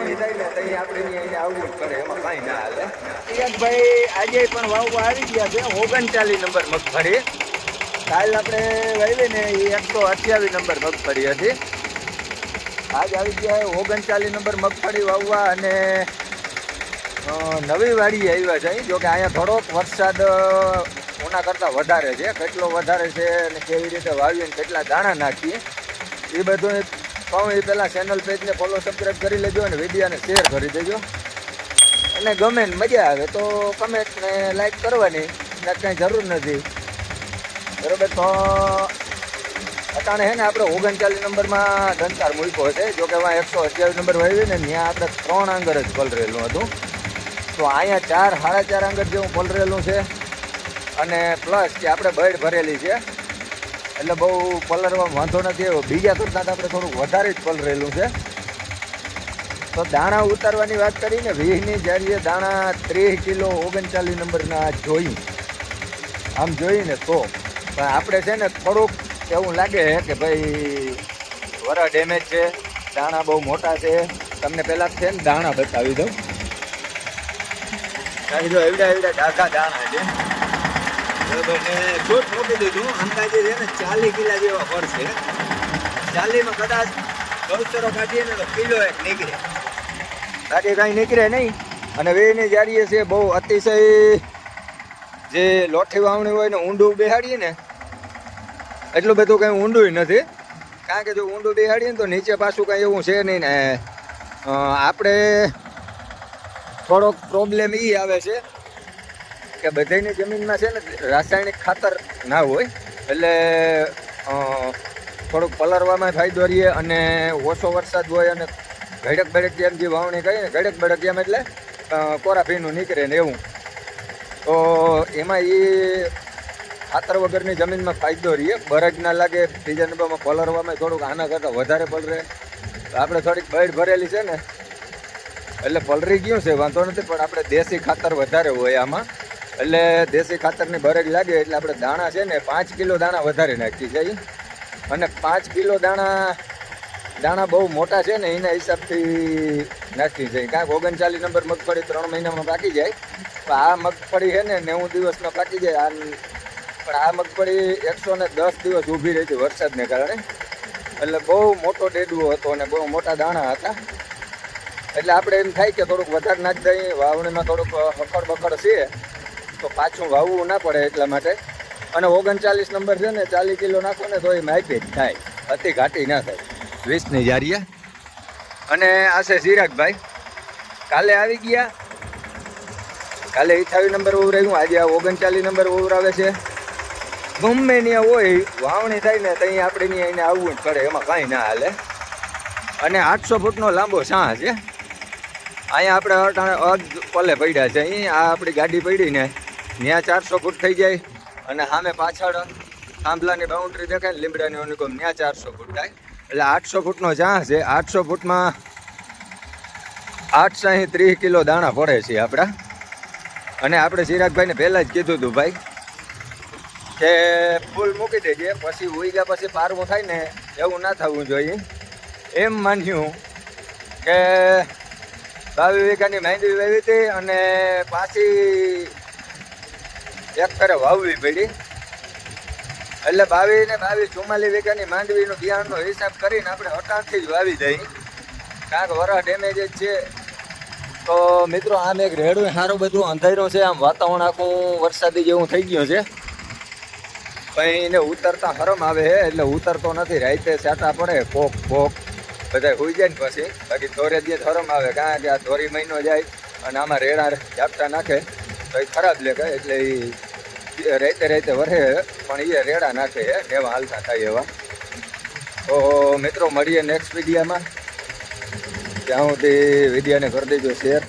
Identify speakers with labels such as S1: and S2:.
S1: વાવણી થાય ને ત્યાં આપણે અહીંયા આવવું જ પડે, એમાં કાંઈ ના હાલે. ભાઈ આજે પણ વાવવા આવી ગયા છે 39 નંબર મગફળી. કાલ આપણે વાવી ને એ 128 નંબર મગફળી હતી. આજ આવી ગયા 39 નંબર મગફળી વાવવા અને નવી વાડી આવ્યા છે. જોકે અહીંયા થોડોક વરસાદ ઓના કરતાં વધારે છે. કેટલો વધારે છે અને કેવી રીતે વાવીએ ને કેટલા દાણા નાખીએ એ બધું કહું એ પહેલાં ચેનલ પેજને ફોલો સબસ્ક્રાઈબ કરી લેજો અને વિડીયોને શેર કરી દેજો. અને ગમે ને મજા આવે તો કમેન્ટ ને લાઈક કરવાની ને કાંઈ જરૂર નથી, બરાબર. તો અટાણે છે ને આપણે 39 નંબરમાં દંતાર મૂક્યો છે. જોકે એમાં 128 નંબર વાવી ને ત્યાં આપણે 3 આંગર જ પલરેલું હતું. તો અહીંયા 4 સાડા 4 આંગર જેવું પલરેલું છે અને પ્લસ કે આપણે બળ ભરેલી છે એટલે બહુ પલરવામાં વાંધો નથી આવ્યો. બીજા કરતાં આપણે થોડુંક વધારે જ પલરેલું છે. તો દાણા ઉતારવાની વાત કરીને 20ની જારીએ દાણા 30 કિલો 39 નંબરના જોઈ આમ જોઈને તો પણ આપણે છે ને થોડુંક એવું લાગે કે ભાઈ વરા ડેમેજ છે, દાણા બહુ મોટા છે. તમને પહેલાં છે ને દાણા બતાવી દઉં. જો એવડા ડાઘા દાણા છે, બરાબર. ને છૂટ મૂકી દીધું. અંદાજે છે ને 40 કિલા જેવા પડશે. 40માં કદાચ ગૌચરો કાઢીએ ને તો કિલો એક નીકળે, બાકી કાંઈ નીકળે નહીં. અને વેની જારીએ છે બહુ અતિશય જે લોઠી વાવણી હોય ને ઊંડું બેહાડીએ ને એટલું બધું કંઈ ઊંડું નથી. કારણ કે જો ઊંડું બેહાડીએ ને તો નીચે પાછું કાંઈ એવું છે નહીં ને. આપણે થોડોક પ્રોબ્લેમ એ આવે છે કે બધાની જમીનમાં છે ને રાસાયણિક ખાતર ના હોય એટલે થોડુંક પલરવામાં ફાયદો રહીએ. અને ઓછો વરસાદ હોય અને ઘડક બળક જેમ જે વાવણી કરીએ ને ઘડક બળક જેમ એટલે કોરા ભીનું નીકળે ને એવું. તો એમાં એ ખાતર વગરની જમીનમાં ફાયદો રહીએ, બરજ ના લાગે. બીજા નંબરમાં પલરવામાં થોડુંક આના કરતાં વધારે પલરે. આપણે થોડીક બળ ભરેલી છે ને એટલે પલરી ગયું છે, વાંધો નથી. પણ આપણે દેશી ખાતર વધારે હોય આમાં એટલે દેશી ખાતરની બરજ લાગે એટલે આપણે દાણા છે ને 5 કિલો દાણા વધારે નાખી જાય. અને 5 કિલો દાણા બહુ મોટા છે ને એના હિસાબથી નાખી જાય. કારણ કે 39 નંબર મગફળી 3 મહિનામાં પાકી જાય. તો આ મગફળી છે ને 90 દિવસમાં પાકી જાય. પણ આ મગફળી 110 દિવસ ઊભી રહી હતી વરસાદને કારણે. એટલે બહુ મોટો ડેડવો હતો અને બહુ મોટા દાણા હતા. એટલે આપણે એમ થાય કે થોડુંક વધારે નાખી દઈએ. વાવણીમાં થોડુંક હકડ બકડ છે તો પાછું વાવવું ના પડે એટલા માટે. અને 39 નંબર છે ને 40 કિલો નાખો ને તો એ માઇપે જ થાય, અતિ ઘાટી ના થાય. 20ની જારીએ. અને આ છે ચિરાગભાઈ, કાલે આવી ગયા. કાલે 28 નંબર ઉવરાયું, આજે આ 39 નંબર ઉવરાવે છે. ગમે ત્યાં હોય વાવણી થાય ને ત્યાં આપણે ત્યાં એને આવવું જ પડે, એમાં કાંઈ ના હાલે. અને 800 ફૂટનો લાંબો સાહ છે. અહીંયા આપણે અર્ધ પલે પડ્યા છે. અહીં આ આપણી ગાડી પડી ને ત્યાં 400 ફૂટ થઈ જાય. અને સામે પાછળ થાંભલાની બાઉન્ડ્રી દેખાય ને લીમડાની અનુકમ ત્યાં 400 ફૂટ થાય. એટલે 800 ફૂટનો ચાહ છે. 800 ફૂટમાં 830 કિલો દાણા પડે છે આપણા. અને આપણે ચિરાગભાઈને પહેલાં જ કીધું હતું ભાઈ કે ફૂલ મૂકી દેજે, પછી ઉઈ ગયા પછી પારવું થાય ને એવું ના થવું જોઈએ. એમ માન્યું કે 22 વીઘાની માંડવી વાવી હતી અને પાછી એક ફેરે વાવવી પડી. એટલે 22 ને 22 44 વીઘાની માંડવીનું બિયારણનો હિસાબ કરીને આપણે અટાણથી જ વાવી દઈએ. કારણ કે વરસ ડેમેજ જ છે. તો મિત્રો આમ એક રેડું સારું બધું અંધાર્યું છે. આમ વાતાવરણ આખું વરસાદી જેવું થઈ ગયું છે. પણ એને ઉતરતા હરમ આવે છે એટલે ઉતરતો નથી. રાતે છાંટા પડે કોક બધા હોઈ જાય ને પછી. બાકી ધોરે દે હરમ આવે. કારણ કે આ ધોરી મહિનો જાય અને આમાં રેડા ઝાપટા નાખે તો એ ખરાબ લેખે. એટલે એ રાતે વરે પણ એ રેડા નાખે એવા હાલતા થાય એવા. તો મિત્રો મળીએ નેક્સ્ટ વિડીયોમાં. ત્યાં સુધી વિડીયોને કરી દેજો શેર.